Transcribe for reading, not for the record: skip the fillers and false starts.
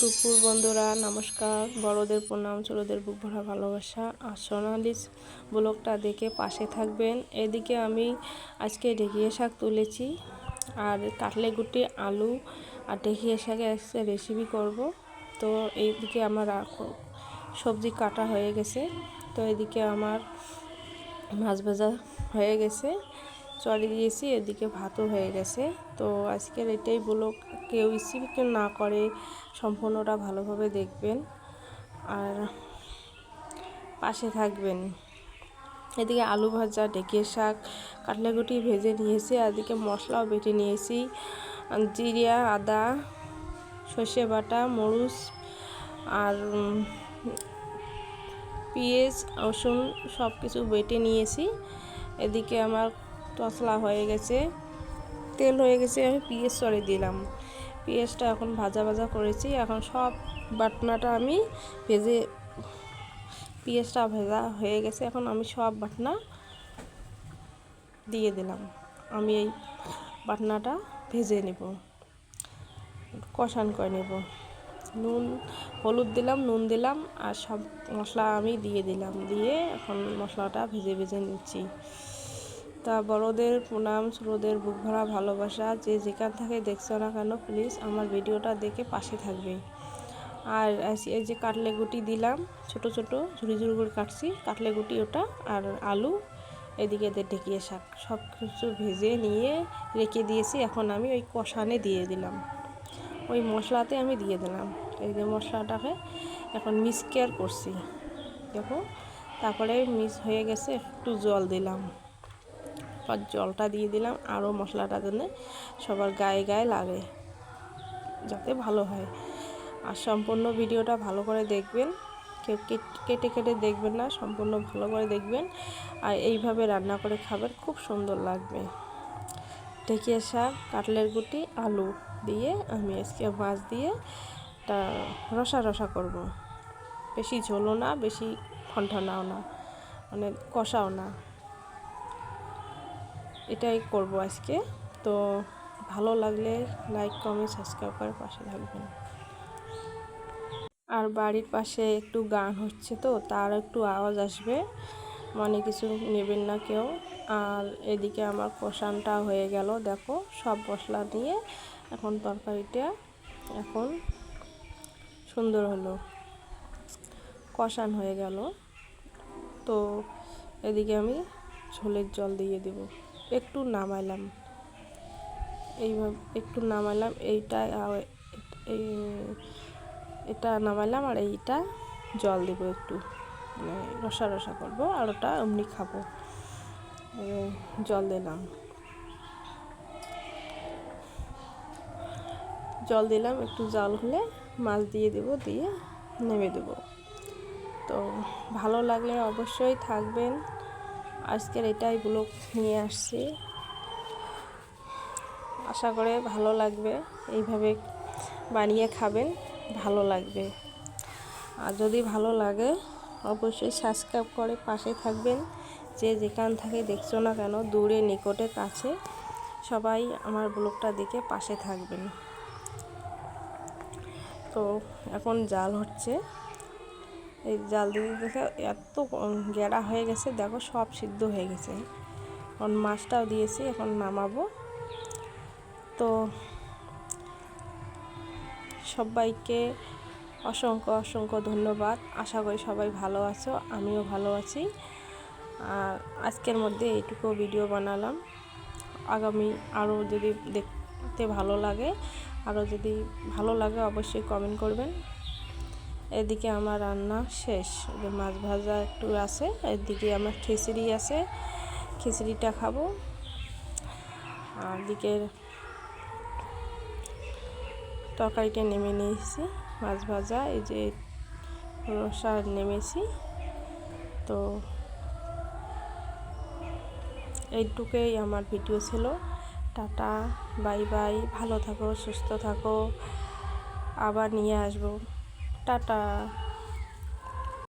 দুপুর বন্ধুরা, নমস্কার। বড়দের প্রণাম, ছোটদের বুক ভরা ভালোবাসা। আর সোনালিস ব্লগটা দেখে পাশে থাকবেন। এদিকে আমি আজকে ঢেঁকিয়া শাক তুলেছি, আর কাটলে গুটি আলু আর ঢেঁকিয়া শাকে আজকে রেসিপি করব। তো এইদিকে আমার সবজি কাটা হয়ে গেছে। তো এদিকে আমার মাছ ভাজা হয়ে গেছে, চড়ে দিয়েছি, এদিকে ভাতও হয়ে গেছে। তো আজকের এটাই ব্লগ, কেউ স্কিপ না করে সম্পূর্ণটা ভালোভাবে দেখবেন আর পাশে থাকবেন। এদিকে আলু ভাজা, ঢেঁকিয়া শাক, কাটলা গুটি ভেজে নিয়েছি, আর এদিকে মশলাও বেটে নিয়েছি। জিরা, আদা, সর্ষে বাটা, মরিচ আর পেঁয়াজ, রসুন সব কিছু বেটে নিয়েছি। এদিকে আমার তসলা হয়ে গেছে, তেল হয়ে গেছে, আমি পেঁয়াজ চড়ে দিলাম। পেঁয়াজটা এখন ভাজা ভাজা করেছি। এখন সব বাটনাটা আমি ভেজে, পেঁয়াজটা ভাজা হয়ে গেছে, এখন আমি সব বাটনা দিয়ে দিলাম। আমি এই বাটনাটা ভেজে নেব, কষান করে নেব। নুন হলুদ দিলাম, নুন দিলাম, আর সব মশলা আমি দিয়ে দিলাম। দিয়ে এখন মশলাটা ভেজে ভেজে নিচ্ছি। তা বড়দের প্রণাম, ছোটদের বুক ভরা ভালোবাসা। যে যেখান থেকে দেখছো না কেন, প্লিজ আমার ভিডিওটা দেখে পাশে থাকবে। আর এই যে কাটলে গুটি দিলাম, ছোট ছোট ঝুড়ি ঝুড়ি করে কাটছি কাটলে গুটি, ওটা আর আলু, এদিকে ঢেঁকিয়া শাক সব কিছু ভেজে নিয়ে রেখে দিয়েছি। এখন আমি ওই কষানে দিয়ে দিলাম, ওই মশলাতে আমি দিয়ে দিলাম। এই যে মশলাটাকে এখন মিক্সচার করছি, দেখো। তারপরে মিক্স হয়ে গেছে, একটু জল দিলাম, জলটা দিয়ে দিলাম আরও মশলাটা যেন সবার গায়ে গায়ে লাগে, যাতে ভালো হয়। আর সম্পূর্ণ ভিডিওটা ভালো করে দেখবেন, কেউ কেটে কেটে দেখবেন না, সম্পূর্ণ ভালো করে দেখবেন। আর এইভাবে রান্না করে খাবেন, খুব সুন্দর লাগবে। ঢেঁকিয়া শাক, কাটলের গুটি, আলু দিয়ে আমি আজকে মাছ দিয়ে তা রসা রসা করব। বেশি ঝোলও না, বেশি ঠনঠনাও না, মানে কষাও না, এটাই করব আজকে। তো ভালো লাগলে লাইক, কমেন্ট, সাবস্ক্রাইব করে পাশে থাকবেন। আর বাড়ির পাশে একটু গান হচ্ছে, তো তার একটু আওয়াজ আসবে, মানে কিছু নেবেন না কেউ। আর এদিকে আমার কষানটা হয়ে গেল, দেখো সব মশলা দিয়ে এখন তরকারিটা এখন সুন্দর হলো, কষান হয়ে গেল। তো এদিকে আমি ঝোলের জল দিয়ে দেব, একটু নামাইলাম, এইভাবে একটু নামাইলাম। এটা নামাইলাম, আর এইটা জল দেবো একটু, মানে রসা রসা করবো, আর ওটা এমনি খাবো। জল দিলাম, একটু জল হলে মাছ দিয়ে দেবো, দিয়ে নেমে দেবো। তো ভালো লাগলে অবশ্যই থাকবেন। আজকের এটাই ব্লগ নিয়ে আসছি, আশা করে ভালো লাগবে। এইভাবে বানিয়ে খাবেন, ভালো লাগবে। আর যদি ভালো লাগে অবশ্যই সাবস্ক্রাইব করে পাশে থাকবেন। যে যেখান থেকে দেখছো না কেন, দূরে নিকটে কাছে, সবাই আমার ব্লগটা দেখে পাশে থাকবেন। তো এখন জাল হচ্ছে, এই জাল দিতে দেখে এত গেড়া হয়ে গেছে, দেখো সব সিদ্ধ হয়ে গেছে। এখন মাছটাও দিয়েছি, এখন নামাবো। তো সবাইকে অসংখ্য অসংখ্য ধন্যবাদ। আশা করি সবাই ভালো আছো, আমিও ভালো আছি। আর আজকের মধ্যে এইটুকু ভিডিও বানালাম। আগামী আরও যদি দেখতে ভালো লাগে, অবশ্যই কমেন্ট করবেন। এদিকে আমার রান্না শেষ, মাছ ভাজা একটু আছে, এদিকে আমার খিচুড়ি আছে, খিচুড়িটা খাবো। আর এদিকে তরকারিটা নেমে নিয়েছি, মাছ ভাজা, এই যে রসা নেমেছি। তো এইটুকুই আমার ভিডিও ছিল। টাটা, বাই বাই, ভালো থাকো, সুস্থ থাকো, আবার নিয়ে আসবো। টাটা।